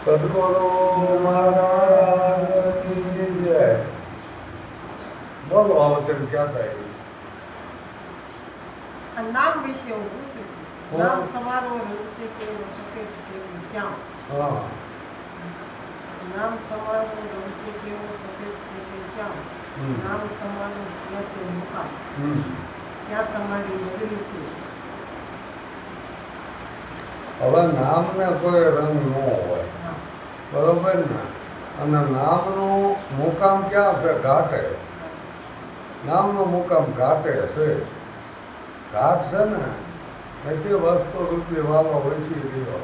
સદગુરુ મહારાજની જય. બોલો આવો તેમ ક્યાં થાય? આ નામ વિશે હું પૂછું છું. નામ તમારું રંગ છે કે સફેદ છે કે શ્યામ? હા, નામ તમારું રંગ છે કે સફેદ છે કે શ્યામ? નામ તમારું ક્યાં છે મુકામ? ક્યાં તમારી નગરી છે? હવે નામને કોઈ રંગ ન હોય, હા. બરોબર ને? અને નામનું મુકામ ક્યાં છે? ઘાટે. નામનું મુકામ ઘાટે છે. ઘાટ છે ને એથી વસ્તુ રૂપી વાલો વસી રહ્યો.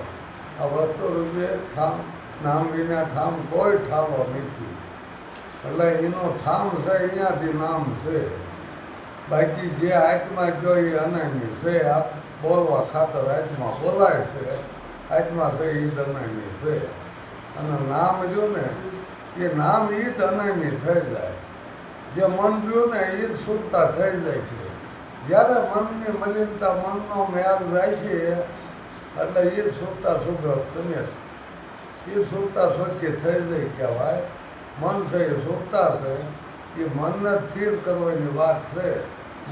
આ વસ્તુ રૂપી ઠામ, નામ વિના ઠામ કોઈ ઠાલો નથી. એટલે એનો ઠામ છે, અહીંયાથી નામ છે. બાકી જે આત્મા જોઈ અનામી છે, આ બોલવા ખાતર આત્મા બોલાય છે, આત્મા છે એ જ અનામી છે. અને નામ જો ને એ નામ એ જ અનામી થઈ જાય. જે મન રહ્યું ને એ જ શુદ્ધતા થઈ જાય છે. જ્યારે મનની મલિનતા મનનો મેળ જાય છે એટલે એ જ શુદ્ધતા સુગ્રહ સમેત એ શુદ્ધતા સ્વચ્છ થઈ જાય કહેવાય. મન છે એ શુદ્ધતા છે, એ મનને સ્થિર કરવાની વાત છે.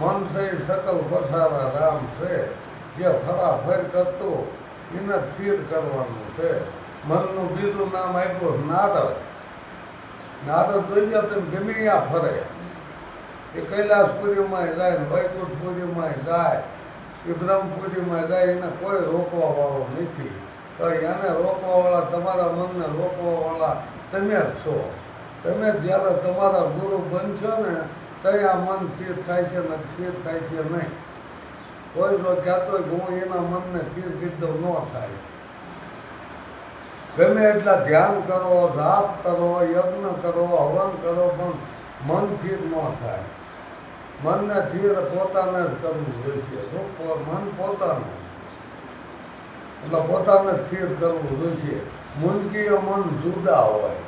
મન છે એ સકલ પસારા રામ છે, જે ફરાફર કરતું એને સ્થિર કરવાનું છે. મનનું બીજું નામ આપ્યું નારદ. નારદ જોઈએ તમે ગમે ત્યાં ફરે. એ કૈલાસપુરીમાં જાય ને વૈકુંઠપુરીમાં જાય, એ બ્રહ્મપુરીમાં જાય, એને કોઈ રોકવાવાળો નથી. તો એને રોકવાવાળા, તમારા મનને રોકવાવાળા તમે જ છો. તમે જ્યારે તમારા ગુરુ બનશો ને ત્યાં આ મન સ્થિર થાય છે ને સ્થિર થાય છે નહીં. કોઈ જો કહેતો હોય કે હું એના મનને સ્થિર કીધું ન થાય. ગમે એટલા ધ્યાન કરો, જાપ કરો, યજ્ઞ કરો, હવન કરો, પણ મન સ્થિર ન થાય. મનને સ્થિર પોતાને જ કરવું જોઈશે. મન પોતાનું, એટલે પોતાને સ્થિર કરવું જોઈશે. મુનકીય મન જુદા હોય.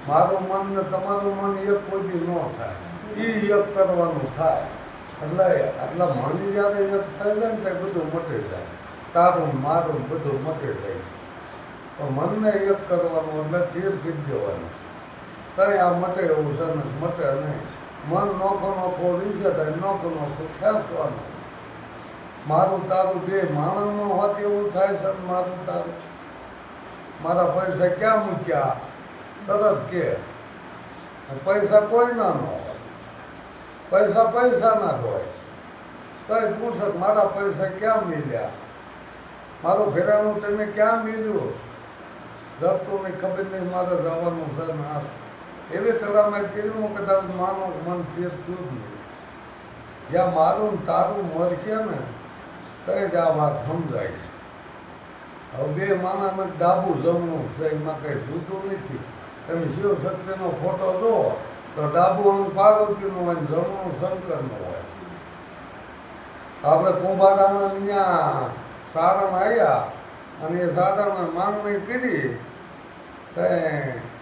મારું મન ને તમારું મન એક કોઈ ન થાય, એ એક કરવાનું થાય. એટલે આટલા મન જ્યારે એક થઈ જાય ને ત્યાં બધું મટી જાય. તારું મારું બધું મટી જાય છે. પણ મનને એક કરવાનું એટલે સ્થિર કરી દેવાનું. ત્યાં આ મટે એવું છે ને મટે નહીં. મન નોખો નોખો રીસે થાય, નોખો નોખો ખેંચવાનું. મારું તારું બે માણસનું હોત એવું થાય છે ને મારું તારું. મારા પૈસા ક્યાં મૂક્યા તરત કે પૈસા કોઈ ના ન હોય. પૈસા પૈસાના જ હોય. તો એ પૂછે મારા પૈસા ક્યાં મિલ્યા, મારું ઘેરાનું તમે ક્યાં મિલ્યું? રસ્તોની ખબર નહીં, મારે જવાનું છે ને આ એવી તરામાં કર્યું કે તમે માનો મન ફેર થયું જ નહીં. જ્યાં મારું ને તારું મળશે ને તો જ આ વાત સમજાય છે. હવે બે માનાને ડાબું જમણું છે, એમાં કંઈ જૂતું નથી. તમે શિવ શક્તિનો ફોટો જુઓ તો ડાબું અંગ પાર્વતીનું હોય, જમણું શંકરનું હોય. આપણે કુંભારાના અહીંયા સારણ આવ્યા અને એ સારણને માંગણી કરી તો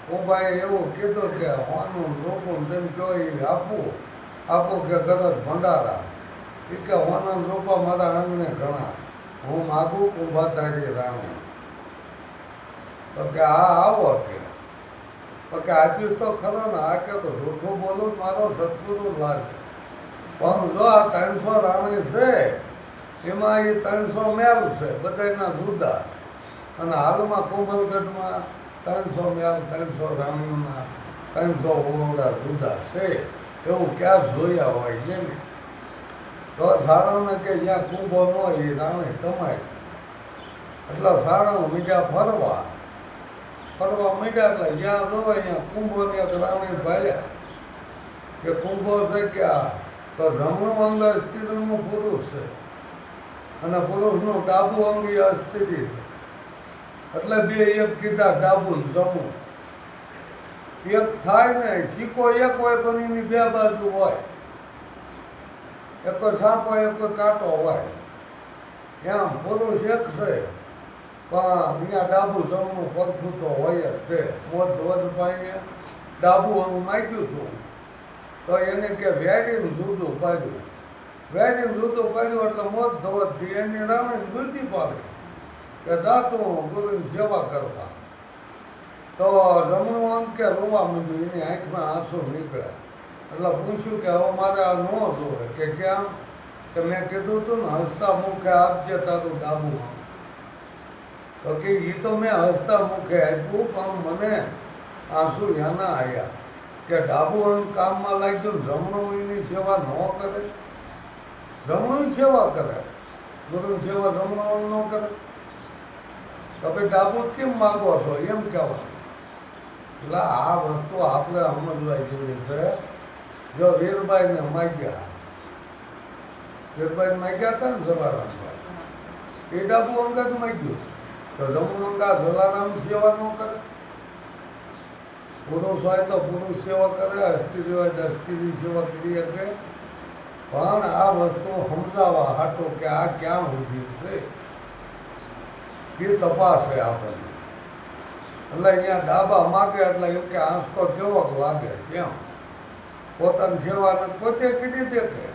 કુંભાએ એવું કીધું કે હોનું રોકું તેમ કહો એ આપું કે ગરજ ભંડારા. એ કે હોના રોપા મારા આંગણે ઘણા, હું માગું કુંભા તારી રાણી. તો કે હા આવો કે આપ્યું તો ખરો ને. આ કે તો જૂઠું બોલું મારો સદગુરુ લાગે. પણ જો આ 300 રાણી છે એમાં એ 300 મેલ છે બધાના જુદા. અને હાલમાં કોમલગઢમાં 300 મેલ 300 રાણીઓના 300 ઓરડા જુદા છે. એવું ક્યાં જોયા હોય છે ને. તો સારાને કે જ્યાં કુંભો ન હોય એ રાણી તમારી. એટલે સારા મીડિયા ફરવા માંડ્યા. એટલે જ્યાં જોવે અહીંયા કુંભોની એક રાણી ભાલ્યા કે કુંભો છે ક્યાં? તો જમણું અંગ સ્ત્રીનું પુરુષ છે અને પુરુષનું ડાબુ અંગ એ સ્ત્રી છે. એટલે બે એક કીધા ડાબુ ને જમણું એક થાય ને. સિક્કો એક હોય પણ એની બે બાજુ હોય. એક સાપો એક કાંટો હોય. એમ પુરુષ એક છે પણ અહીંયા ડાબુ જમણું પરખું તો હોય જ છે. મોત ધ્વજ પાઈને ડાબુ અંગ માગ્યું હતું તો એને કે વેરીને જુદું પાડ્યું. વેરીને જુદું પાડ્યું એટલે મોત ધ્વજથી એની રામે જુદી પાડી કે જાતું ગુરુની સેવા કરવા. તો જમણું અંગ કે રોવા માંડ્યું, એની આંખમાં આંસુ નીકળ્યા. એટલે પૂછ્યું કે હવે મારે આ ન જોવે કે કેમ, કે મેં કીધું હતું ને હસતા મુખે આપજે તારું ડાબું અંગ. તો કે એ તો મેં હસતા મુખે આપ્યું, પણ મને આંસુ યાના આવ્યા કે ડાબું અંગ કામમાં લાગ્યું, જમણું એની સેવા ન કરે. જમણું સેવા કરે, ગુરુની સેવા જમણું અંગ ન કરે. તો ભાઈ ડાબું કેમ માગો છો એમ કહેવાનું. એટલે આ વસ્તુ આપણે સમજવા જેવી છે. જો વીરબાઈને માગ્યા, વીરબાઈને માગ્યા હતા ને જલારામભાઈ, એ ડાબુ અંગ જ માગ્યું. તો જમણું અંગ આ જલારામ સેવા ન કરે. પુરુષ હોય તો પુરુષ સેવા કરે, સ્ત્રી હોય તો સ્ત્રી સેવા કરી શકે. પણ આ વસ્તુ સમજાવવા હાટું કે આ ક્યાં સુધી છે એ તપાસે આપણને. એટલે અહીંયા ડાબા માગે એટલે એમ કે આંસકો કેવો લાગે છે એમ. પોતાની સેવાને પોતે કીધી દે કે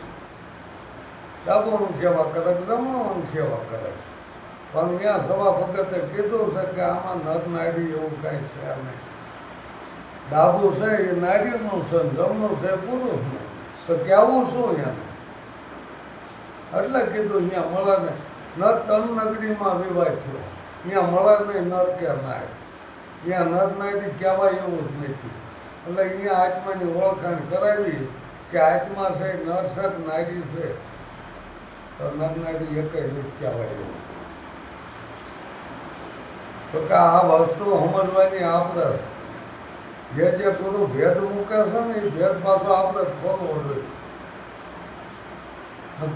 ડાબુની સેવા કરે, જમણું સેવા કરે. પણ અહીંયા સભા ભગતે કીધું છે કે આમાં નર નારી એવું કાંઈ છે નહીં. ડાબું છે એ નારીનું છે, જમણું છે પુરુષનું. તો કહેવું શું એને? એટલે કીધું અહીંયા મળે ને નર તન નગરીમાં વિવાહ થયો, અહીંયા મળે નહીં નર કે નારી. અહીંયા નર નારી કહેવાય એવું જ નથી. એટલે અહીંયા આત્માની ઓળખાણ કરાવી કે આત્મા છે નર છે નારી છે. તો નર નારી એક નથી કહેવાય એવું. તો કે આ વસ્તુ સમજવાની આપણે છે. જે ગુરુ ભેદ મૂકે છે ને એ ભેદ પાછો આપણે ખોલવો જોઈએ.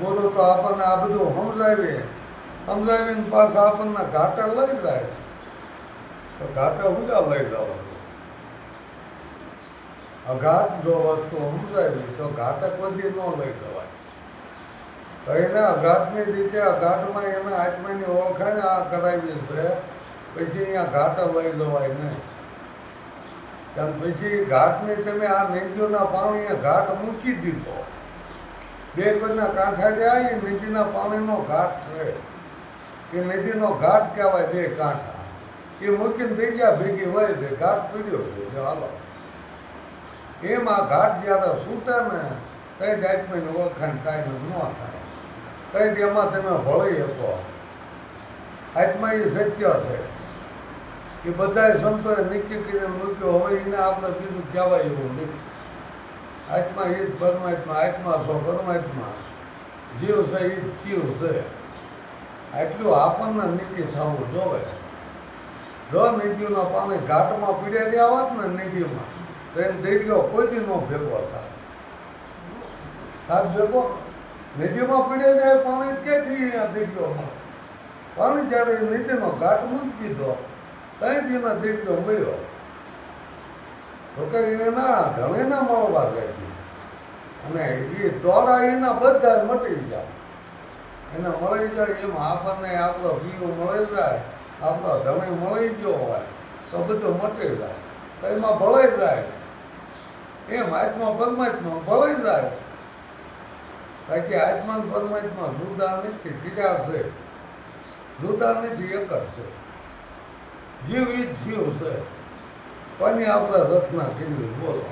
ગુરુ તો આપણને આ બધું સમજાવીને પાછા આપણને ઘાટા લઈ જાય. તો ઘાટા ઊંડા લઈ જવા. અઘાટ જો વસ્તુ સમજાવી તો ઘાટા કોઈ ન લઈ જવાય. તો એને અઘાટની રીતે અઘાટમાં એને આત્માની ઓળખાણ આ કરાવી છે. પછી અહીંયા ઘાટા લઈ જવાય નહીં. કારણ પછી ઘાટની તમે આ નદીઓના પાણીએ ઘાટ મૂકી દીધો. બે કોઈના કાંઠા જાય એ નદીના પાણીનો ઘાટ છે. એ નદીનો ઘાટ કહેવાય. બે કાંઠા એ મૂકીને દરિયા ભેગી હોય છે, ઘાટ પીડ્યો છે. હાલો એમ આ ઘાટ જ્યારે છૂટે ને તઈ જ આત્માની ઓળખાણ થાય ને ન થાય. તઈ જ એમાં તમે ભળી શકો. આત્મા એ સત્ય છે. એ બધા સંતોએ નક્કી કરીને મૂક્યો. હવે એને આપણે બીજું કહેવાય એવું નહીં. આત્મા એ જ પરમાત્મા, આત્મા છો પરમાત્મા, જીવ છે એ જ શિવ છે. આટલું આપણને નક્કી થવું જોવે. જો નદીઓના પાણી ઘાટમાં પીડ્યા ગયા હોત ને નદીમાં, તો એમ દરિયો કોઈ દી નો ભેગો થાય ભેગો. નદીમાં પીડ્યા જાય પાણી ક્યાંથી દરિયોમાં? પાણી જ્યારે નદીનો ઘાટ મૂકી દીધો ત્યાંથી એના દરિયો મળ્યો. તો કે એના ધણીને મળવા જાય અને એ દોડા એના બધા મટી જાય. એને મળી જાય એમ આપણને આપણો પીવું મળી જાય, આપણો ધણી મળી ગયો હોય તો બધું મટી જાય. તો એમાં ભળાઈ જાય. એમ આત્મા પરમાત્મા ભળાઈ જાય. બાકી આત્મા પરમાત્મા જુદા નથી, બીજા છે. જુદા નથી, એક જ છે. જીવ ઈ જ શિવ છે. કોની આપણે રચના કરવી બોલો?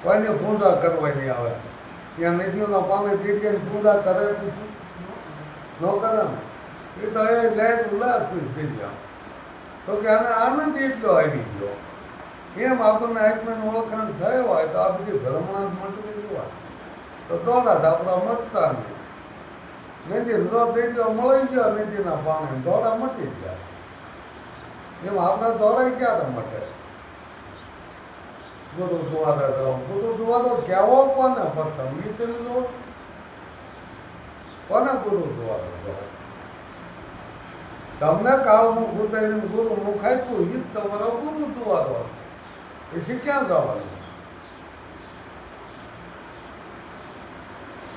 કોઈને પૂજા કરવાની આવે? ત્યાં નદીઓના પાણી તીર્થની પૂજા કરે પછી ન કરે ને? એ તો એ લહેર ઉલ્લાસ થઈ ગયા. તો કે આને આનંદ એટલો આવી ગયો. એમ આપણને આત્માની ઓળખાણ થયો હોય તો આ બધી ભ્રમણા જ મટવી જોવા. તો દોડા આપણા મટતા નહીં. નદી જો દરિયો મળી ગયો નદીના પાણી દોડા મટી ગયા. એમ આપણા દોડાય ક્યારે મટે? ગુરુદ્વારા જાઓ. ગુરુદ્વારો કહેવો કોને પ્રથમ એ તમે જો. કોને ગુરુદ્વારો જાઓ? તમને કાળમુખ ઉતારીને ગુરુ મુખ આપ્યું એ જ તમારો ગુરુદ્વારો. પછી ક્યાં જવાનું?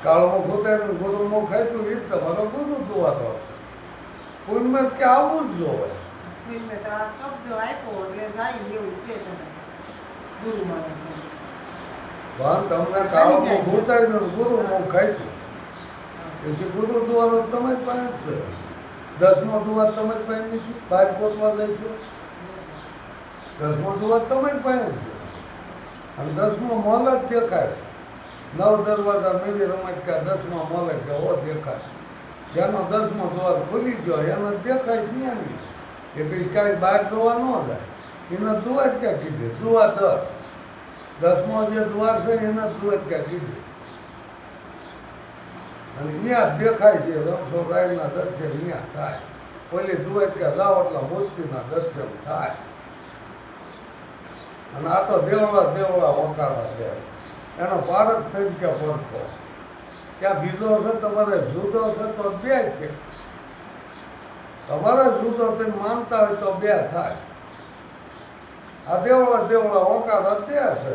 કાળમુખ ઉતારીને ગુરુ મુખ આપ્યું એ જ તમારો ગુરુદ્વારો. પુણ્ય કે આવવું જ જોવે. શબ્દ આપ્યો એટલે જાય એવું છે. ગુરુ માને પણ તમને કાળમુખ ઉતારીને ગુરુ મુખ આપ્યું પછી ગુરુદ્વારો તમે જ પાસે છે. 10મો દુઆ તમે જ પાસે નથી. બહાર ગોતવા જાય છો. દસમો દુઆ તમે જ પાસે છે અને 10મો મોલ જ દેખાય. 9 દરવાજા નવી રમત કે 10મા મોલે કે ઓ દેખાય. જેનો 10મો દ્વાર ખુલી ગયો એને દેખાય છે નહીં એ કંઈ કાંઈ બહાર જોવા ન જાય. એને દુઆ જ ક્યાં કીધી? દુઆ 10મો જે દ્વાર છે એને દુઆ જ ક્યાં કીધી? અને અહીંયા દેખાય છે રમસોરાયના દર્શન અહીંયા થાય. ઓલી દુઆ જ ક્યાં લાવ એટલે મૂર્તિના દર્શન થાય. અને આ તો દેવળા વકારા દે એનો પારક થઈ ગયા પડતો. ત્યાં બીજો છે તમારે જુદો છે તો બે છે. તમારે જુદો તમે માનતા હોય તો બે થાય. આ દેવળા વકારા દે છે.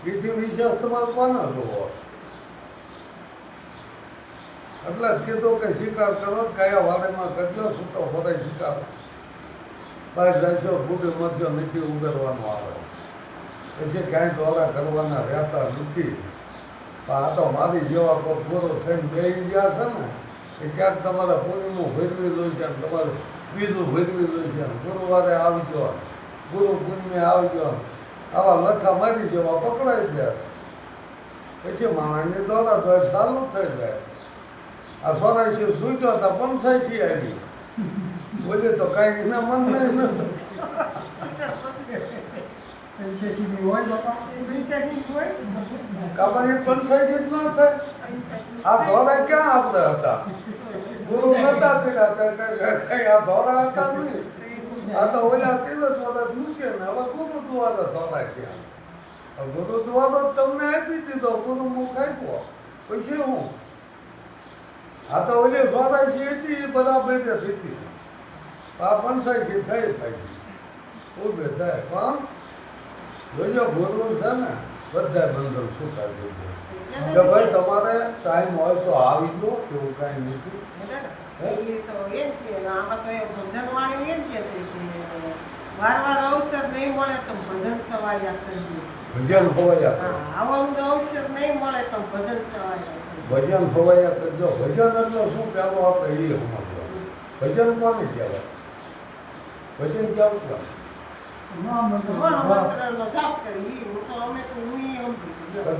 એથી વિશેષ તમારે કોને જોવો? એટલે જ કીધું કે શિકાર કરો કયા વારેમાં કરજો છૂટો ફરાય શિકાર બહાર જશો બુટે મરશો નથી ઉગરવાનો આવે પછી ક્યાંય દોરા કરવાના રહેતા નથી. પણ આ તો મારી જેવા કોઈ પૂરો થઈને બેસી ગયા છે ને એ ક્યાંક તમારે પૂર્ણિમું ભરવી લો છે ને તમારે બીજું ભરવી લો છે ને ગુરુવારે આવજો ગુરુ પૂર્ણિમે આવજો આવા લઠ્ઠા મારી જેવા પકડાઈ ગયા પછી માણસની દોડા તો ચાલુ થઈ જાય. આ 84 સૂટ્યો હતા 85 આવી બોલે તો કાંઈ એના મન નહીં નતું. કામાની 85 જ ન થાય. આ ધોળા ક્યાં આપણે હતા? ગુરુ નતા કર્યા હતા કઈ આ ધોળા હતા નહીં. આ તો ઓલા 13 વર્ષ મૂકે ને હવે ગુરુ દ્વારા ધોળા ક્યાં? ગુરુ દ્વારા તમને આપી દીધો ગુરુ મુખ આપ્યો પછી હું આ તો ઓલી 84 હતી બરાબર જ હતી. આ 85 થઈ પાછી ઉભે થાય. પણ જોજો ગુરુ છે ને બધા બંધન શું કાઢી દે કે ભાઈ તમારે ટાઈમ હોય તો આવી દો એવું કાંઈ નથી. વાર અવસર નહીં મળે તો ભજન સવાયા કરજો. ભજન હોવાયા આવવાનું અવસર નહીં મળે તો ભજન સવાયા ભજન હોવાયા કરજો. ભજન એટલે શું પેલો આપણે એ સમજો. ભજન કોને કહેવાય? ભજન કેવું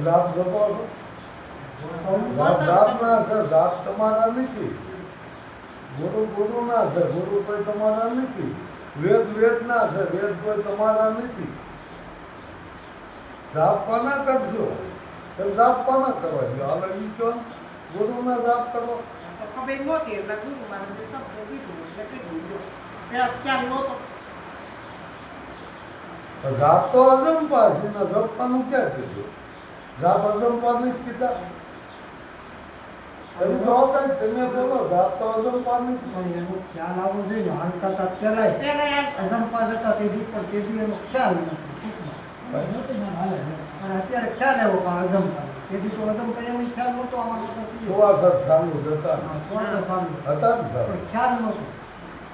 જાપ જપો જાપના છે જાપ તમારા નથી. ગુરુના છે ગુરુ કોઈ તમારા નથી. વેદના છે વેદ કોઈ તમારા નથી. જાપ કોના કરશો? જાપ કોના કરવા જો હાલ ઈ કહો ગુરુના જાપ કરો. ખબર નહોતી એટલે ગુરુ મારે શબ્દ દીધું એટલે કીધું પેલા ખ્યાલ નહોતો. જાપ તો અજંપા છે ને જપવાનું ક્યાં કીધું? જાપ અજંપા નથી કીધા. તમે કહો કઈ તમે બોલો જાપ તો અજંપા નથી. પણ એનો ખ્યાલ આવવો જોઈએ. હાલતા હતા પેલાય અજંપા જતા તેથી પણ તેથી એનો ખ્યાલ નથી. અને અત્યારે ખ્યાલ આવ્યો કે અજંપા તેથી તો અજંપા એમ ખ્યાલ નહોતો. આમાં સુવાસક સાંગુ જતા શ્વાસ સાંભળો હતા ને સાહેબ. પણ ખ્યાલ નહોતો.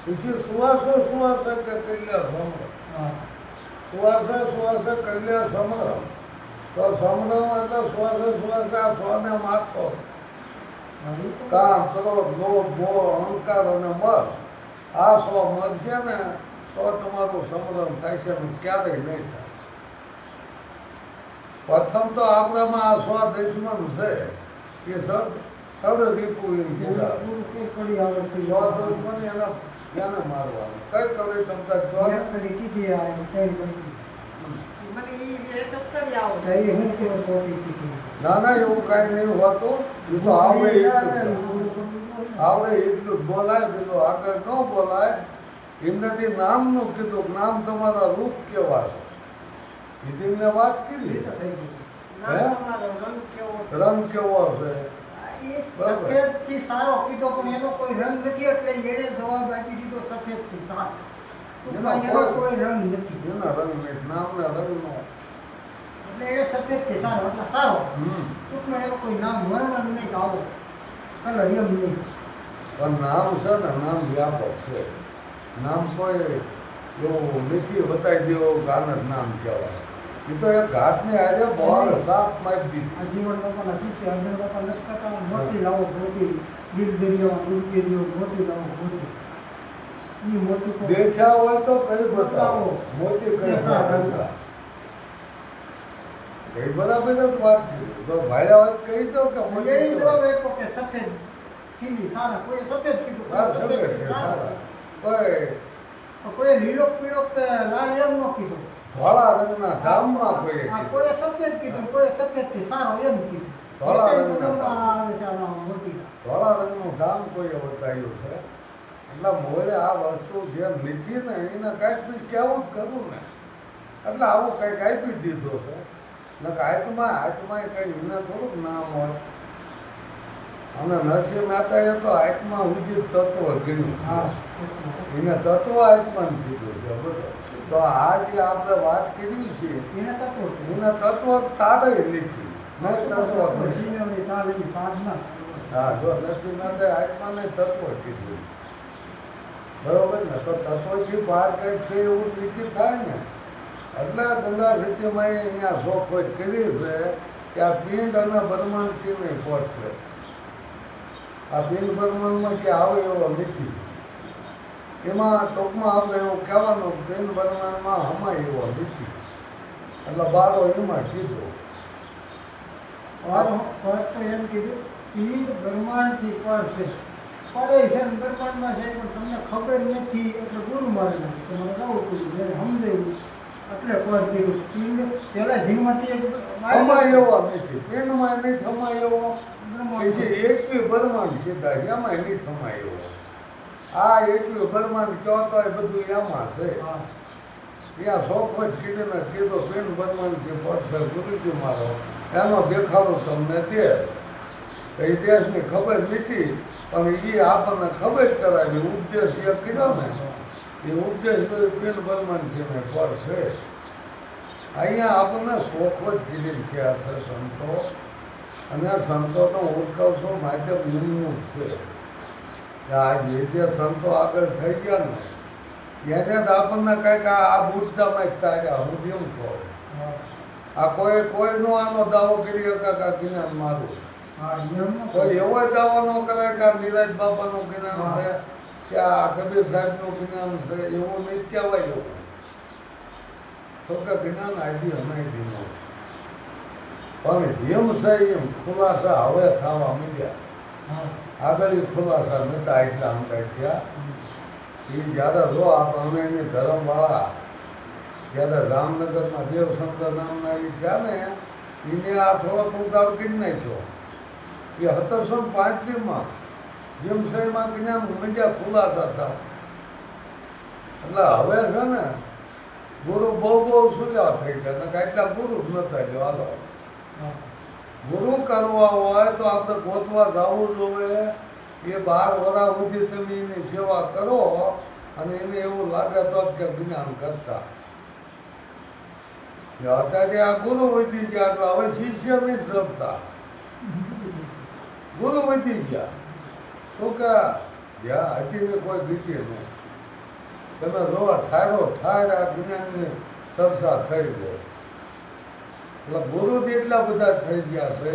પછી સુવાસક કે કલ્યાણ સમર સુવાસક કલ્યાણ સમર તો સમરમ એટલે સુવાસે આ સ્વાને મારતો કામ ક્રોધ લોભ મોહ અહંકાર અને મત આ સ્વ મરશે ને તો તમારું સમરણ થાય છે ને ક્યારેય નહીં થાય. પ્રથમ તો આપણામાં આ સ્વ દુશ્મન છે એ સદ રીપુ એમ કીધા કડી આવડતી સ્વ દુશ્મન એને મારવાનું કઈ કરી તમતા કડી કીધી આ તેની બની મને એ એક જ કરી આવો કઈ હું કેવો સોતી કીધી ના એવું કાંઈ નહીં હોતું. એ તો આવડે એટલું જ બોલાય પેલું આગળ ન બોલાય. એમનેથી નામનું કીધું નામ તમારા રૂપ કહેવાય. એ તેમને વાત કરી રંગ કેવો છે. સફેદ થી સારો કીધો પણ એનો કોઈ રંગ નથી એટલે એને જવાબ આપી દીધો સફેદ થી સારો. એનો કોઈ રંગ નથી. એના રંગ નહીં નામના રંગનો એટલે એ સફેદ થી સારો એટલે સારો. ટૂંકમાં એનો કોઈ નામ વર્ણન નહીં કે આવો કલર એમ નહીં. પણ નામ છે ને નામ વ્યાપક છે. નામ કોઈ એવું નથી બતાવી દેવો ગાન જ નામ કહેવાય. એ તો એક ઘાટની આજે બહુ સાફ મારી દીધી. આજીવન બાપાના શિષ્ય અર્જુન બાપા લખતા હતા મોતી લાવો મોતી દિલ દરિયામાં ડૂબકી દો મોતી લાવો મોતી. ઈ મોતી કો દેખ્યા હોય તો કઈ બતાવો બતાવો. મોતી કઈ કેસા રંગના. કઈ બરાબર જ વાત કરી તો ભાડ્યા હોય તો કહી દો કે મોતી એની કેવા. જવાબ આપ્યો કે સફેદ કીધી સારા કોઈ સફેદ કીધું હા, કોઈ સફેદ સફેદ કે કે સારા સારા. કોઈ તો કોઈ લીલો પીળો કે લાલ એમ ન કીધું ધોળા રંગના ધામમાં કોઈ આ કોઈ સફેદ કીધું કોઈ સફેદ થી સારો એમ કીધું ધોળા એટલે રંગના બધામાં આવે છે આના મોતીના ધોળા રંગનું ધામ કોઈ બતાવ્યું છે એટલે મોડે આ વસ્તુ જે નથી ને એને કાંઈક બીજ કેવું જ કરવું ને એટલે આવું કંઈક આપી જ દીધો છે ને કે આત્મા કંઈ એને થોડુંક નામ હોય અને નરસિંહ મહેતાએ તો આત્મા ઉદિત તત્વ ગણ્યું હા એને તત્વ આત્માને કીધું છે બરોબર તો આ જે આપણે વાત કરી છે એને તત્વ એને તત્વ તારે લીધી નહીં તત્વ નથી. સિંહની તાળીની સાધના છે. હા જો નરસિંહ મહેતાએ આત્માને તત્વ કીધું બરોબર ને તો તત્વથી બહાર કંઈક છે એવું નીતિ થાય ને એટલે ગંગા સતીમાં અહીંયા શોખોટ કરી છે કે આ પિંડ અને બ્રહ્માંડથી નહીં પહોંચશે આ પિંડ બ્રહ્માંડમાં કે આવે એવો નથી એમાં ટૂંકમાં આપણે એવું કહેવાનું પિંડ બ્રહ્માંડમાં હમાય એવો નથી એટલે બારો એમાં કીધું પર તો એમ કીધું પિંડ બ્રહ્માંડથી પર છે પરે છે ને બ્રહ્માંડમાં છે પણ તમને ખબર નથી એટલે ગુરુ મારે નથી તમારે નવું કીધું જેને સમજાયું એટલે પર કીધું પિંડ પહેલા જીવમાંથી એક હમાય એવો નથી પિંડમાં નહીં થમાય એવો બ્રહ્માંડ પછી એકવી બ્રહ્માંડ કીધા એમાં નહીં થમાય એવો આ એકવી બ્રહ્માંડ કહો તો એ બધું એમાં છે હા ત્યાં શોખવટ કીધું ને કીધું પિંડ બ્રહ્માંડથી પડશે ગુરુજી મારો એનો દેખાડો તમને દે એ દેશની ખબર નથી પણ એ આપણને ખબર જ કરાવી ઉપદેશ જે કીધો ને એ ઉપદેશ પિંડ બ્રહ્માંડથી ને પડશે અહીંયા આપણને શોખવટ કીધી કે છે સંતો અને સંતોનો ઉત્કર્ષો માધ્યમ નિમણૂક છે કે આ જે સંતો આગળ થઈ ગયા ને એને જ આપણને કંઈક આ બુદ્ધતામાં જ થાય હું કેમ કહું આ કોઈનો આનો દાવો કરી શકે કે આ જ્ઞાન મારું હા એમ કોઈ એવો દાવો ન કરે કે આ નિરાજ બાપાનું જ્ઞાન છે કે આ કબીર સાહેબનું જ્ઞાન છે એવું નહીં કહેવાય એવું શું કે જ્ઞાન આદિ અનાદિનો પણ જેમ છે એમ ખુલાસા હવે થવા માંડ્યા હા આગળ એ ખુલાસા નહોતા એટલા અંદાજ થયા એ જ્યારે જો આ પ્રણયની ધર્મવાળા જ્યારે રામનગરમાં દેવશંકર નામના એ થયા ને એને આ થોડોક ઉગાડ કરી નાખ્યો એ 1735માં જેમ શહેરમાં જ્ઞાન મીડિયા ખુલાસા હતા એટલે હવે છે ને ગુરુ બહુ સુજા થઈ ગયા ને એટલા ગુરુ જ નતા જો હાલો ગુરુ કરવા હોય તો આપણે ગોતવા જવું જોઈએ એ 12 વર્ષ સુધી તમે એની સેવા કરો અને એને એવું લાગે તો જ કે જ્ઞાન કરતા અત્યારે આ ગુરુ વધી ગયા એટલે હવે શિષ્ય નહીં જપતા ગુરુ વધી ગયા શું કે જ્યાં હતી ને કોઈ બીતી નહીં તમે જો ઠારો ઠાર આ જ્ઞાનની ચર્ચા થઈ ગઈ એટલે ગુરુ જ એટલા બધા થઈ ગયા છે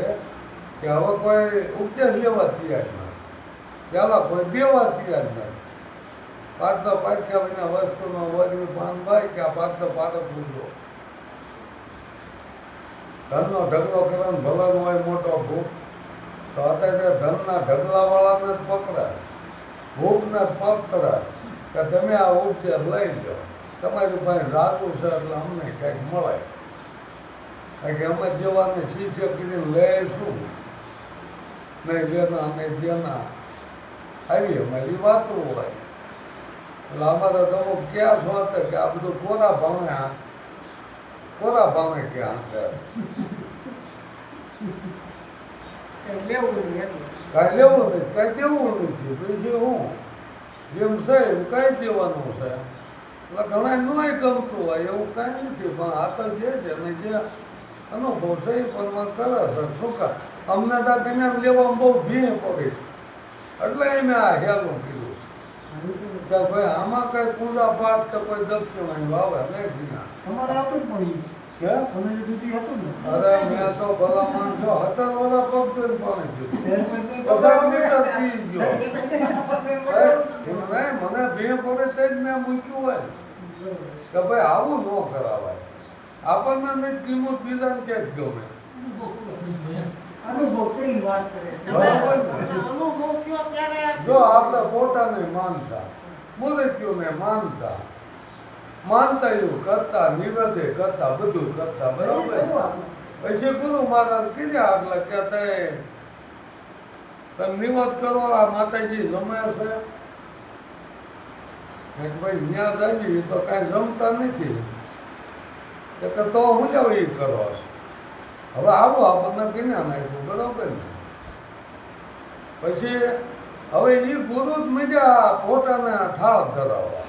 કે હવે કોઈ ઉપદેશ લેવા તૈયાર નથી પહેલાં કોઈ દેવા તૈયાર નથી પાછળ પાછા વિના વસ્તુનો વરી પાનભાઈ કે આ પાછળ પાછળ પૂરો ધનનો ઢગલો કરવાનો ભલાનો હોય મોટો ભૂખ તો અત્યારે ધનના ઢગલાવાળાને જ પકડાય ભૂખને જ પકડાય કે તમે આ ઉપદેશ લઈ જાઓ તમારી પાસે રાતું છે એટલે અમને કંઈક મળે કારણ કે અમે જેવાને શિષ્ય કરીને લઈશું નહીં લેના નહીં દેના આવી અમારી વાતો હોય એટલે અમારે તમે ક્યાં છો કે આ બધું કોરા ભાવે ક્યાં કંઈ લેવું નહીં એટલે કાંઈ લેવું નથી કાંઈ દેવું નથી પછી હું જેમ છે એવું કાંઈ દેવાનું છે એટલે ઘણા નોય ગમતું હોય એવું કાંઈ નથી પણ આ તો જે છે ને જે અનુભવ છે એ પ્રમાણ કરે છે શું કા અમને તો જ્ઞાન લેવામાં બહુ ભીડ પડી એટલે મેં આ હેલું કીધું કે ભાઈ આમાં કઈ પૂજા પાઠ કે કોઈ દક્ષિણા આવે નહીં જ્ઞાન તમારે આવતું જ પણ કે તમે લીધું તી હતું ને અરે મેં તો ભલા માણસો 17 વર્ષ પગ ધોઈને પાણી પીધું. ત્યાર પછી તો પચાસ લીટર પી ગયો. બરાબર. મને ભીણ પડે તે જ મેં મૂક્યું હોય ને. કે ભાઈ આવું ન કરાવાય. આપણને નહીં કિંમત બીજાને ક્યાંક ગમે. અનુભવ કરીને વાત કરે છે. બરાબર ને? અનુભવ થયો ત્યારે જો આપણે પોતાને માનતા મૂર્તિઓને માનતા એવું કરતા નિવેદે કરતા બધું કરતા બરાબર. પછી ગુરુ મહારાજ કીધા એટલે કે તમે નિવેદ કરો આ માતાજી જમે છે કે ભાઈ ત્યાં જમી તો કાંઈ જમતા નથી કે તો હું જાવ એ કરો છો. હવે આવો આપણને જ્ઞાન આપ્યું બરાબર ને. પછી હવે એ ગુરુ જ મીડ્યા પોતાને થાળ ધરાવવા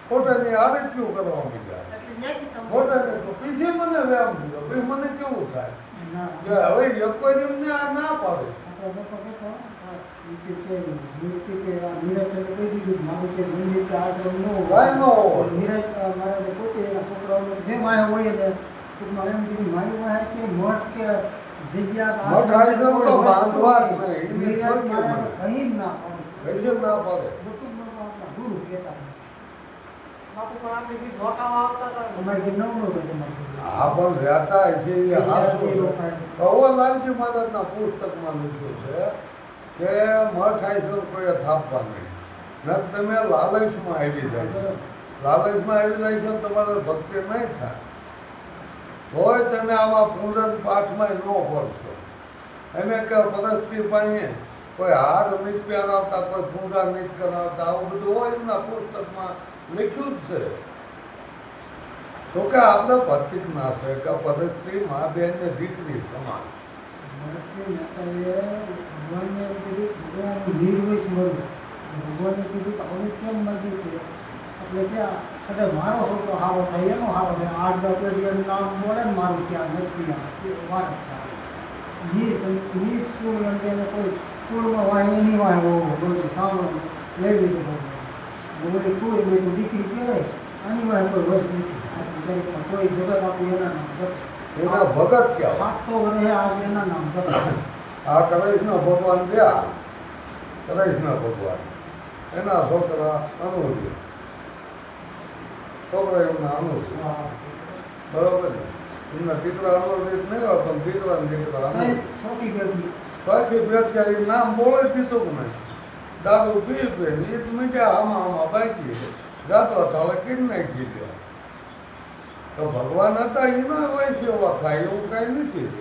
પોતાની આરતીઓ કરવા મીડ્યા એટલે ત્યાંથી તમે પોતાને તો પછી મને વ્યામ દીધો ભાઈ મને કેવું થાય ના કે હવે એક જ એમને આ ના પાડે આપણે લોકો કહેતો મૂર્તિ કે આ નિરાજ કહી દીધું મારું કે મંદિર કે આશ્રમ ન કાંઈ ન હોય. નિરાજ મહારાજે પોતે એના છોકરાઓને જે માયા હોય ને ટૂંકમાં એમ કીધું મારી માયા કે મઠ કે જગ્યા મઠ આશ્રમ તો બાંધવા જ નહીં. એની નિરાજ શક્ય મહારાજે બને. કહી જ ના પાડી કૈસે ના પાડે કુટુંબમાં આપણા ગુરુ કહેતા બાપુ પણ આપણે બી ધોકાવા આવતા હતા ને. અમારે જે નવનો કે તમારે આ પણ રહેતા છે એ હાસું છે. રોકાય. કવરલાલજી મહારાજના પુસ્તકમાં લખ્યું છે કે મઠ આશ્રમ કોઈએ થાપવા નહીં. ન તમે લાલચમાં આવી જાય છે. લાલચમાં આવી જાય છે તમારે ભક્તિ નહીં થાય. હોય તમે આવા પૂજન પાઠમાં ન પડશો. એમે કે પરસ્તી પાસે કોઈ હાર નીત પહેરાવતા કોઈ પૂજા નીત કરાવતા આવું બધું હોય એમના પુસ્તકમાં લખ્યું જ છે. તો કે આપણે પ્રતિક ના છે કે પરસ્તી મા બેન ને દીકરી સમાન. મનસ્વી નેતાએ ભગવાનને એમ કીધું ભગવાન નિર્વૈષ મરું ભગવાને કીધું કે આવું કેમ માગ્યું કે એટલે કે કદાચ મારો છોકરો સારો થાય એનો સારો થાય 8-10 પેઢી એનું નામ બોલે ને મારું ત્યાં નથી વારસ થાય કુળ એમ કે એને કોઈ કુળમાં વાય એની વાય હોવો બધું સાંભળો લઈ લીધું બધું બધી કુળ બધું દીકરી કહેવાય આની વાય કોઈ વર્ષ નથી પણ કોઈ જગત આપું એના નામ જપ એના ભગત કહેવાય. 700 વર્ષે આજે એના નામ જપ આ કૃષ્ણ ભગવાન રહ્યા કૃષ્ણ ભગવાન એના છોકરા અનુરૂપ છોકરા એમના અનુરૂપ બરોબર ને. એમના દીકરા અનુરૂપ નહીં હોય પણ દીકરા ને દીકરા અનુરૂપ સૌથી પહેલી સાથી ભેટ ગયા એ નામ બોલે દીધું કે નહીં. દારૂ પી પે ને એ જ મીઠા આમાં બાકી જાતો થાળે કીધ નાખી ગયા. તો ભગવાન હતા એના હોય સેવા થાય એવું કાંઈ નથી.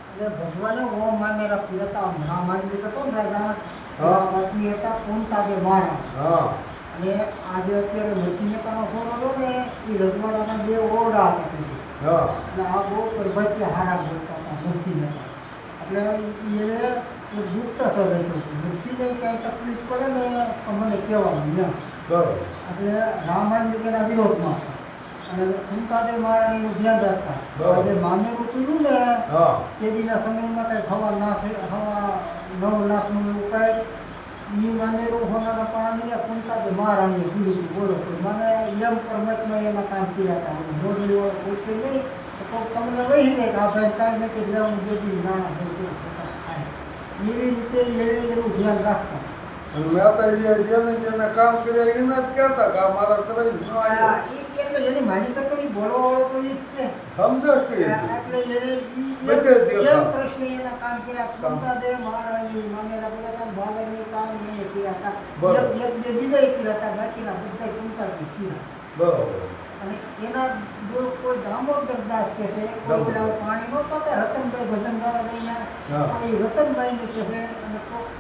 એટલે ભગવાને ઓમ મામેરા પીરતા મહામાનવી હતો ને રાજા હા. પત્ની હતા કુંતાદે મહારાજ હા અને આજે અત્યારે નરસિંહ મહેતાનો સોરો હતો ને એ રજવાડાના 2 ઓરડા હતા તેથી હા એટલે આ બહુ પ્રભાતી હારા બોલતા હતા નરસિંહ મહેતા એટલે એને એક ગુપ્ત સર હતું નરસિંહને ક્યાંય તકલીફ પડે ને તો મને કહેવાનું એમ બરોબર એટલે રામાયણ તેના વિરોધમાં હતા અને કુંતાદે મહારાણીનું ધ્યાન રાખતા બરાબર. આજે મામેરું પીરું ને હા તેદીના સમયમાં કંઈ હવા 9 લાખનું એવું કાંઈ એ માનેરું હોનારા પાણી કુંતાદે મહારાણીએ પીરું હતું બોલો મને યમ પરમાત્મા એમાં કામ કર્યા હતા મોરલીઓ પોતે નહીં તો તમને વહી જાય કે આ ભાઈ કાંઈ નથી એટલે હું દેદી નાણાં એવી રીતે એને એનું ધ્યાન રાખતા અને મહેતાજી જેને જેને કામ કર્યા એને જ કહેતા કે આ મારા કરાવી ન આવ્યો એટલે એની માની કરતો એ બોલવાવાળો તો એ જ છે સમજો કે એટલે એને બધે દેવતા. એમ કૃષ્ણ એના કામ કર્યા કુંતાદેવ મહારાણી મામેરા બધા કામ ભાવેની કામ એ કર્યા હતા બરાબર. એક બે બીજા કર્યા હતા બાકીના બધા કુંતાદેવ કર્યા બરોબર અને એના જો કોઈ દામોદર દાસ કે છે કોઈ દામોદર. પેલા પાણી નો પતા રતનભાઈ ભજન ગાવા દઈને હા. કોઈ રતનભાઈ ને કે છે અને કોઈક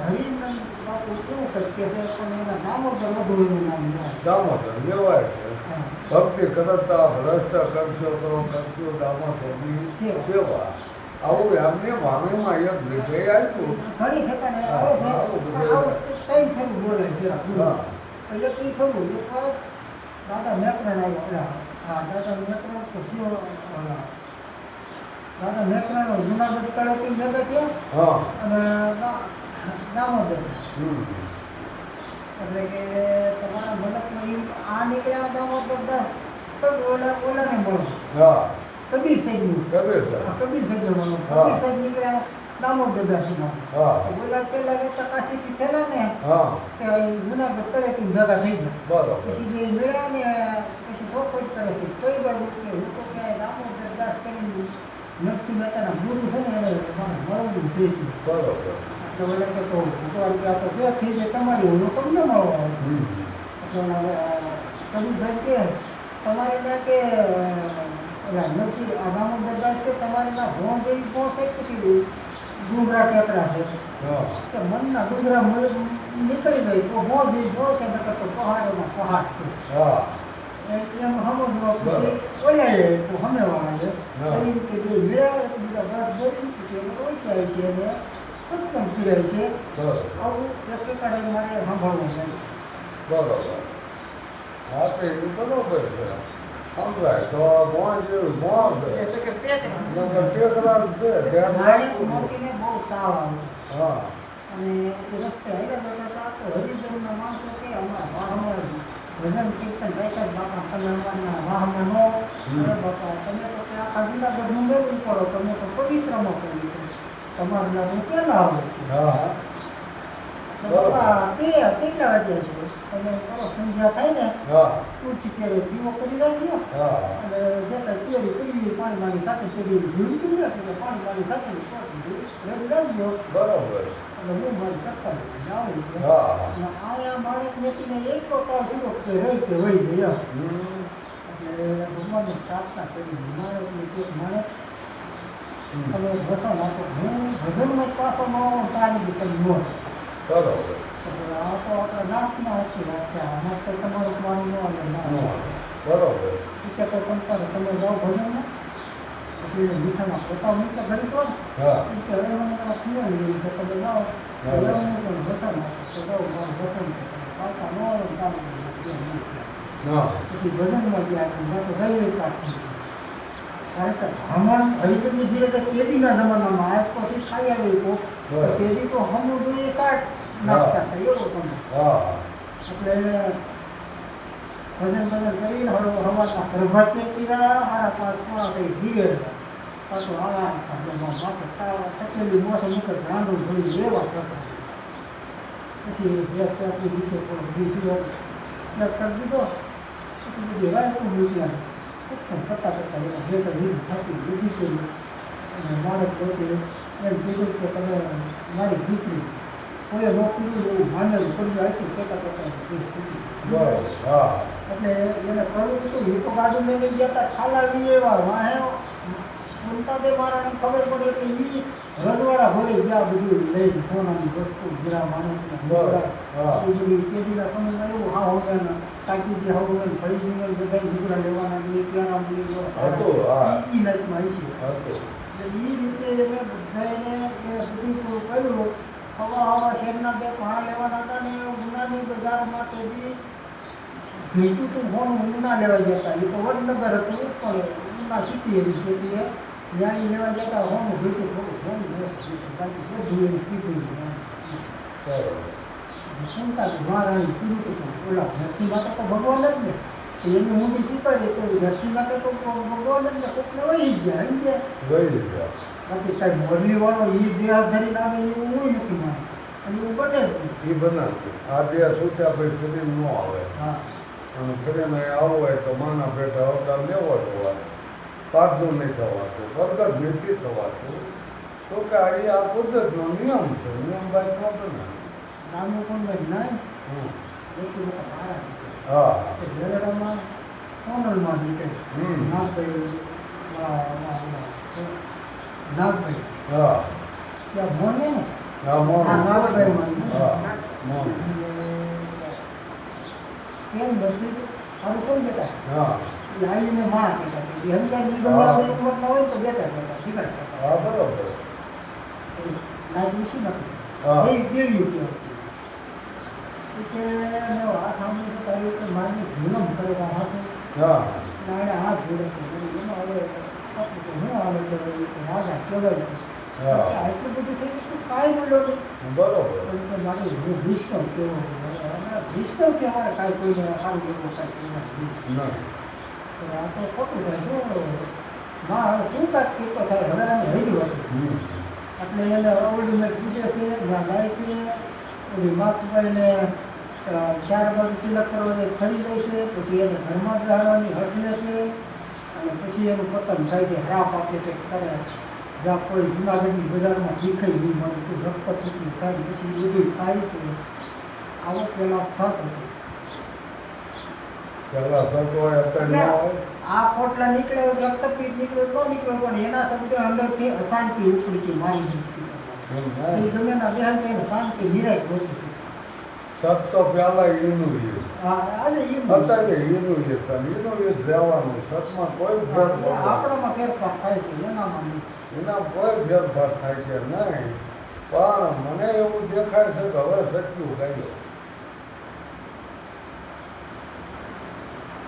હરિનંદ બાપુ એવું કંઈક કે છે પણ એના દામોદર વધુ એવું નામ લેવાય દામોદર લેવાય છે. હા. ભક્તિ કરતા ભ્રષ્ટ કરશો તો કરશો દામોદરની સેવા આવું એમને વાણીમાં એક જગ્યાએ આપ્યું. ઘણી ઠેકાણે હા, આવે છે આવું બધું પણ આવું કંઈ થયું બોલે છે ગુરુ. હા. એક ઈ ખરું એક વાર દાદા મેકરણ આવ્યો હા દાદા મેકરણ પછી દાદા મેકરણ જુનાગઢ તળેટી મેદે છે હા અને દામોદર હમ. એટલે કે તમારા મલકમાં આ નીકળ્યા દામોદર દાસ તો ઓલાને મળો હા કબીર સાહેબનું કબીર સાહેબ. આ કબીર સાહેબનું માનો હા. કબીર સાહેબ નીકળ્યા દામોદર દાસમાં હા બોલા પેલા વેતા કાશીથી છેલ્લા ને હા તે જુનાગઢ તળેટી ભેગા થઈ ગયા બરોબર પછી બે મળ્યા ને પછી સોપટ કરે છે તોય બાજુ કે હું તો ક્યાંય દામોદર દાસ કરીને નરસિંહ મહેતાના ગુરુ છે ને એને મને મળવું છે બરોબર એટલે બોલે કે તો ભગવાન કે આ તો જે થઈ જાય તમારી હું તમને મળવા આવું હમ. એટલે કબીર સાહેબ કે તમારે ના કે ઓલા નરસિંહ આ દામોદર દાસ કે તમારે ના ભોં જેવી પહોંચે પછી ડુંગરા ટેકરા છે હા કે મનના ડુંગરા નીકળી જાય તો ભોં જેવી પહોંચે નકર તો પહાડોના પહાડ છે હા એમ સમજવા પછી ઓલાએ હમેવાળા છે હા. એવી રીતે બે મેળા બીજા બરાબર પછી એને ઓળખ્યા છે અને સત્સંગ કર્યા છે બરોબર આવું એક એકાડે મારે સાંભળવું મળ્યું બરોબર હા તો એ બરોબર છે સમજાય તો મોં જેવું મોં છે એટલે કે ટેકરા. નકર ટેકરા જ છે ધ્યાન મારે રાખવું. મોતીને બહુ તાવ આવતો હા અને એ રસ્તે આવ્યા જતા હતા તો હરિજનના માણસો કે અમારા વાહમાં ભજન કીર્તન રહેતા જ બાપા તમે અમારના વાહમાં નો અરે બાપા તમે તો કે આખા જુનાગઢનું મેળવું પડો તમે તો પવિત્રમાં પવિત્ર તમારું નામ હું પહેલાં આવું હા તો બાપા કે કેટલા વાગ્યા છો તમે કરો સંધ્યા થાય ને હા તુલસી ક્યારે દીવો કરી રાખ્યો હા અને જે કાંઈ તૈયારી કરવી પાણી મારી સાથે કરી જોઈતું ને એટલે પાણી મારી સાથે રેડી રાખજો બરોબર એટલે હું મારી કરતા આવી હા અને આયા માણસ વ્યક્તિને એટલો તાવ સીધો કે રહી કે વહી જાય હમ. એટલે ભગવાનને પ્રાર્થના કરી માણસને એક માણસ હમ. તમે વસન આપો હું ભજનમાં જ પાછો મળવાનો તારી બી તમે નો બરોબર એટલે આ તો આપણા નાથમાં ઓછી વાત છે આમાં તો તમારું પાણી ન આવે ના હા. બરોબર કે તો તમે જાઓ ભજનમાં પછી એને મીઠાના પોતા મૂકે ઘડી પર હા કે હવે મને તમારા પીવાની જેવી છે તમે જાઓ હા. હવે મને તમે વસન આપો તો જાઓ મારું વસન છે તમે પાછા ન આવે ને કામ હા પછી ભજનમાં ગયા મેં તો જઈએ કાઢી કારણ કે બ્રાહ્મણ હરિજનની ધીરે તેદીના જમાનામાં આજ તો થી ખાઈ આવે કોક બરાબર. તેદી તો હમું જોઈએ શાક નાખતા હતા એવો સમય હા એટલે એને ભજન કરીને હવાના પ્રભાતે કર્યા 5:30 ધીરે પાછું માથે તકેલી મોસે મૂકે રાંધું થોડી લેવા કરતા પછી ગેસ ત્યાંથી નીચે થોડો ઘી ત્યાગ કરી દીધો પછી બધી વાયકું મૂક્યા સત્સંગ કરતાં કરતાં એમાં જે કંઈ વિધિ થતી વિધિ કરી અને માણસ પોતે એમ કીધું કે તમે મારી દીકરી કોઈએ ન કીધું એવું માનેલું કરવું આપ્યું કહેતા કરતાં બરોબર હા એટલે એને કરવું હતું એ તો ગાડું લઈને ગયા હતા ખાલાવી એવા વાહે બોલતા દે મારાને ખબર પડી કે એ રજવાડા ભરી ગયા બધું લઈને સોનાની વસ્તુ હીરા માણેકના બરાબર. હા. એ બધું તેદીના સમયમાં એવું હા હોગાના ટાંકીજી હોગન ફરીજીને બધા લુગડા લેવાના ને પ્યારા હતું, હા. એ નાઈટમાં છે હતું એટલે એ રીતે એને બધાને એને બધું કર્યું હવા શહેરના બે પાણા લેવાના હતા ને ઉનાની બજારમાં તેથી ભેટું તો હોનું ઉના લેવા જતા એ તો વડનગર હતું પણ ઉના સિટી એવી સિટી ત્યાં એ લેવા જતા હોનું ભેટું થોડું હોનું બાકી બધું એને કીધું બરોબર સુનતા મહારાણી કીધું હતું ઓલા નરસિંહ માતા તો ભગવાન જ ને તો એની ઊંડી સ્વીકારી તો નરસિંહ માતા તો ભગવાન જ ને કોકને વહી ગયા એમ કે ગઈ ગયા બાકી કાંઈ મોરલીવાળો એ દેહ ધરીને આવે એવું હોય નથી મારે અને એવું બને જ નહીં એ બનાવતી આ બે છૂટ્યા પછી ફરી ન આવે હા અને ફરીને આવવું હોય તો માના પેટા અવતાર લેવો જોવાનું પાછું નહીં થવાતું પ્રગટ નથી થવાતું તો કે અહીં આ કુદરતનો નિયમ છે નિયમ બાદ ન બને નામનું પણ નહીં હમ. બેસી બધા મારા હા તો બેરડામાં કોનલમાં નીકળે હમ. નાગભાઈ નાગભાઈ હા ત્યાં ભણે ને હા મોન હા, નાગભાઈ માં. હા મોન કેમ બેસી સારું છે ને બેટા હા એ આવીને માં કહેતા હતી એમ કે ઈ ગમે આપણી ઉંમરના હોય ને તો બેટા બેટા દીકરા કહેતા હા બરોબર એવી નાગ વિશે નથી હા. દેવ્યું કહેવાય કે મેં હાથ આંબી છે તારી ઉપર મારી જુલમ કરેલા હાથે હા નાણે હાથ જોડે છે એમાં હવે આપણે તો શું આવે કે રાજા કહેવાય છે હા. આટલું બધું થઈ ગયું તું કાંઈ બોલ્યો નહીં બરોબર એમ કે મારે હું વિષ્ણુ કેવો વિષ્ણુ કે અમારે કાંઈ કોઈને સારું લેવું કાંઈ કહેવાય નહીં નહીં તો આ તો ખોટું થાય શું માં હવે તું કાંઈક કિસ્સો થાય હવે અમે હેરી વાળું એટલે એને અવળીને પૂજે છે જ્યાં ગાય છે ઓલી માતુબાઈને 4 બાજુ તિલક કરવા જાય ફરી જાય છે પછી એને ઘરમાં બેહાડવાની હઠ લે છે અને પછી એનું પતન થાય છે રાપ આપે છે કરે જ્યાં કોઈ જુનાગઢની બજારમાં દેખાઈ નહીં મળે તો રક્તપૂર્તિ થાય પછી બધું થાય છે આવું પેલા સત હતું પહેલા સત હોય અત્યારે ના હોય. આ ખોટલા નીકળે રક્તપીત નીકળે તો નીકળે પણ એના શબ્દો અંદરથી અશાંતિ ઉપડતી મારી દીધી એમ એ થાય. ગમે ના બેહાન કહીને શાંતિ નિરાય હોતી સત તો પહેલા એનું યુઝ અને એ અત્યારે એનું યુઝ અને એનું યુઝ રહેવાનું. સતમાં કોઈ ફેરફાર આપણામાં ફેરફાર થાય છે એનામાં નહીં એના કોઈ ફેરફાર થાય છે નહીં. પણ મને એવું દેખાય છે કે હવે સત્યું ગયું.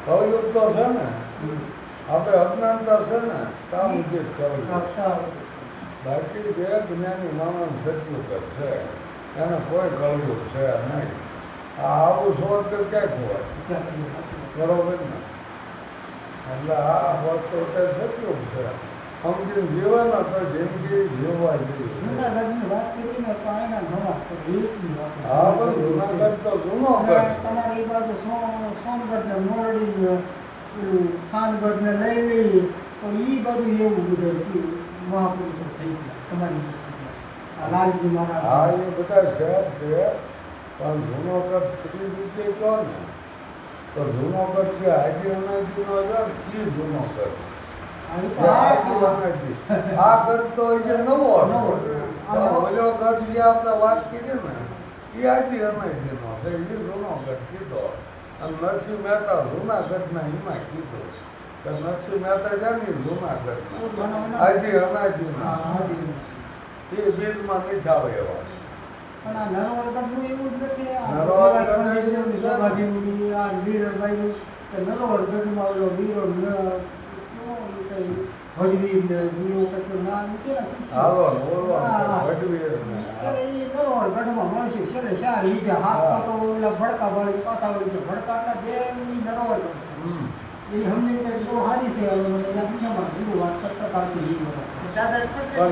કળયુગ તો છે ને, આપણે અજ્ઞાનતા છે ને કામ ઉદિત કળયુગ. બાકી જે જ્ઞાની માણસ સત્યુગ છે એને કોઈ કળયુગ છે નહીં. આ આવું સ્વર્ગ ક્યાં થવાય? બરોબર ને? એટલે આ વસ્તુ તે સત્યુગ છે. સમજીને જીવન તો જિંદગી જીવવા જેવી છે. જુનાગઢની વાત કરીને તો આના નવા એકની વાત હા પણ જુનાગઢ તો જૂનો ગઢ. તમારે એ બાજુ સોમગઢ ને મોરડી ને પેલું થાનગઢ ને લઈ લઈ તો એ બધું એવું બધું મહાપુરુષો થઈ ગયા તમારી વસ્તુમાં. આ લાલજી હા મહારાજ એ બધા શહેર છે પણ જૂનો ગઢ ખરી રીતે કહો ને તો જૂનો ગઢ છે આદિ અનાદિનો છે ને એ જૂનો ગઢ. આ એ તો જે આદિ આ અનાદિ. આ ગઢ તો હોય છે નવો નવો ગઢ. છે. તો ઓલો ગઢ જે આપણે વાત કરી ને એ આદિ અનાદિનો છે. એ જૂનો ગઢ કીધો. અને નરસિંહ મહેતા જૂનાગઢના એમાં કીધું કે નરસિંહ મહેતા છે ને એ જૂનાગઢના આદિ અનાદિના એ બિલમાં નહીં આવે એવા. પણ આ નરવરગઢનું એવું જ નથી. આ નરવરગઢ દેવાય પંડિતનું, એવું છે. શોભાજીનું, આ વીરભાઈનું કે નરવરગઢમાં ઓલો વીરો ભડવી ને વીરો કચો ના નીકળ્યા છે. હાલો ને ઓલો હા. વડવીર ને એ નરવરગઢમાં મળશે છેલ્લે 4 વીઘા 700 તો ઓલા ભડકા વાળી પાછા વળી છે. ભડકા એટલા દેવી નરવરગઢ છે. હમ. એની સમજી કંઈક બહુ સારી છે. હવે મને યાદ નથી મળે. બીજું વાત કરતા આવતી વીરો દાદા પણ ખબર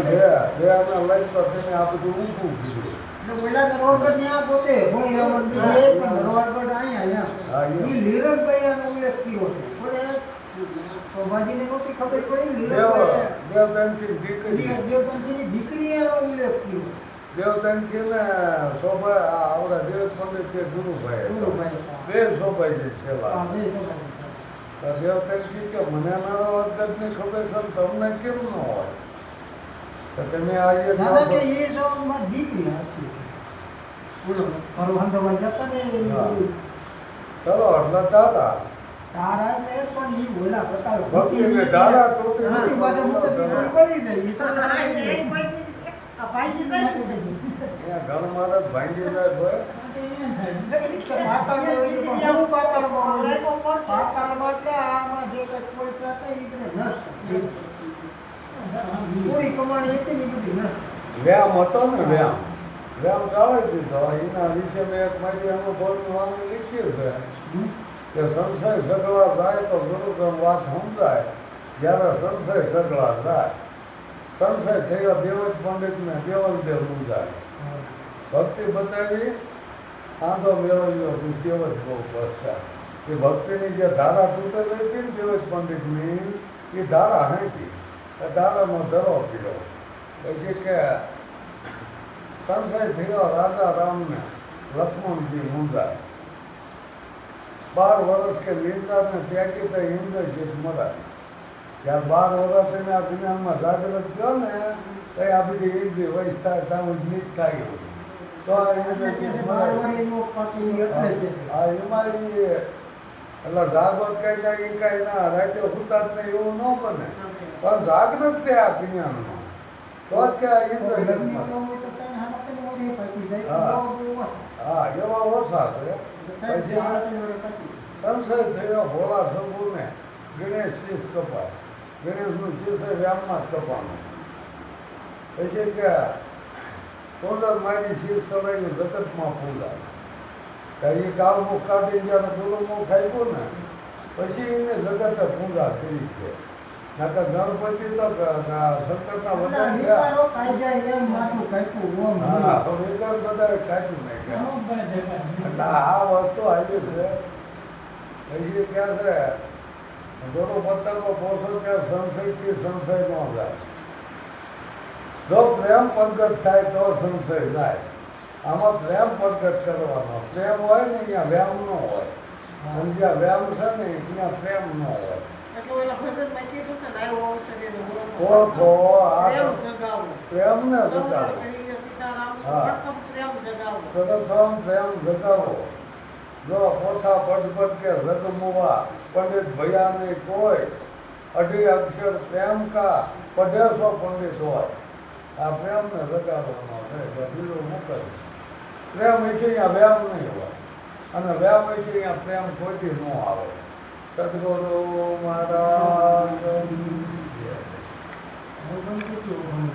બે અમે લઈ તો તમે આ બધું ઊંધું કીધું. એટલે ઓલા નરવરગઢ ને આ પોતે ભોઈ રમત દીધે પણ નરવરગઢ અહીંયા હા, એ એમ. લીરણભાઈ આનો ઉલ્લેખ કર્યો છે. પણ શોભાજીને નહોતી ખબર પડી. દેવ લીરણભાઈ દેવતાનથી દીકરી દેવતંત્રીની દીકરીએ આનો ઉલ્લેખ કર્યો. દેવતાનથી ને શોભા આ આવડા દેવ પંડિત બે ગુરુભાઈ હતા. ગુરુભાઈ. બે શોભાઈ છે છેલ્લા. હા, એ શોભાજી છે. તો દેવતાનથી કે મને મારો વખતની ખબર છે ને તમને કેમ ન હોય તો તમે આ એક દાદા કે એ જો મારી દીકરી હતી. બોલો પરવાંધામાં જતા ને એ હા. બધું ચલો એટલે દાદા તારા ને પણ એ ઓલા બતાવે ભક્તિને ધારા તૂટી મોટી બાજુ મુકતી કોઈ પડી જાય. એ તો ભાઈજી સાહેબ અહીંયા ઘર મારા જ ભાંગી જાય ભાઈ. પાતાળમાં હોય છે, પણ હું પાતાળમાં હોય છે. પાતાળમાં એટલે આમાં જે કંઈ કોલસા હતા એ બધા નષ્ટ. પૂરી કમાણી હતી ને એ બધી નષ્ટ. વ્યામ હતો ને વ્યામ ટાળી દીધો. એના વિશે મેં એક મારી અનુભવની વાણી લીધી છે કે સંશય સગળા જાય તો ગુરુક્રમ વાત સમજાય. જ્યારે સંશય સગળા જાય સંશય થયો દેવજ પંડિતને દેવલદેવ મૂંઝાય. ભક્તિ બતાવી આંધો મેળવ્યો તું દેવજ બહુ પછતા. એ ભક્તિની જે ધારા તૂટેલી હતી ને દેવજ પંડિતની એ ધારા હાંકી એ ધારાનો ધરો પીડ્યો. પછી કે સંશય થયો રાજા રામને લક્ષ્મણજી મૂંઝાય. 12 વર્ષ કે નિંદ્રાને ત્યાગી તો ઇન્દ્રજીત મરાય. જ્યારે 12 વર્ષ તમે આ દુનિયામાં જાગૃત થયો ને તો આ બધી ઇન્દ્રિય વયસ થાય ત્યાં નીત થાય તો આ એટલે કે ઇન્દ્રજીત છે મરાય. 12 વર્ષ એવો પાકી એટલે કે છે. હા એમાં એટલે જાગૃત કઈ જાય એ કાંઈ ના રાતે સુતા જ નહીં એવું ન બને પણ જાગૃત છે આ દુનિયામાં તો જ કે આ ઇન્દ્રજીત લગ્ન મરાય. કરવું હોય તો ત્રણ હાડા ત્રણ વર્ષે પાકી જાય. હા. એવા બહુ ઓછા. હા એવા ઓછા છે. ત્રણ પછી હાડા ત્રણ વર્ષે પાકી જાય. સંશય થયો ભોળા શંભુને ગણેશ શીશ કપાય. ગણેશનું શીશ એ વ્યામમાં જ કપાનું. પછી કે કોંડર મારી શીશ ચડાવી જગતમાં ફૂલાય. ત્યારે એ કાળમુખ કાઢી જ્યારે ગુરુમુખ આપ્યું ને પછી એને જગતે પૂજા કરી છે. નકર ગણપતિ તો શંકરના એટલે બધા વિકારો ખાઈ જાય એમ માથું કાપ્યું ઓમ હા વિકાર બધા કાઢી નાખ્યા એટલે આ વસ્તુ આવી છે હજી ક્યાં છે દોડો પત્તરનો પોષો ત્યાં સંશયથી સંશય ન જાય જો પ્રેમ પ્રગટ થાય તો સંશય જાય આમાં પ્રેમ પ્રગટ કરવાનો પ્રેમ હોય ને અહીંયા વ્યામ ન હોય અને જ્યાં વ્યામ છે ને ત્યાં પ્રેમ ન હોય એટલે ઓલા ભજનમાં કીધું છે ને આવ્યો અવસર એને ઓળખો આ પ્રેમ જગાવો પ્રેમને સવારે જગાવો કરીને સીતારામ હા. પ્રથમ પ્રેમ જગાવો પ્રથમ પ્રેમ જગાવો જો પોથા પટપટ કે રગમુવા પંડિત ભયાને કોઈ અઢી અક્ષર પ્રેમ કા પઢેસો પંડિત હોય આ પ્રેમને જગાવવાનો છે બીજું મોકલ પ્રેમ વિશે અહીંયા વ્યામ નહીં હોય અને વ્યામ વિશે અહીંયા પ્રેમ કોઈથી ન આવે સદગુરુ મહારાજ હવે ગણપતિ ઓમ.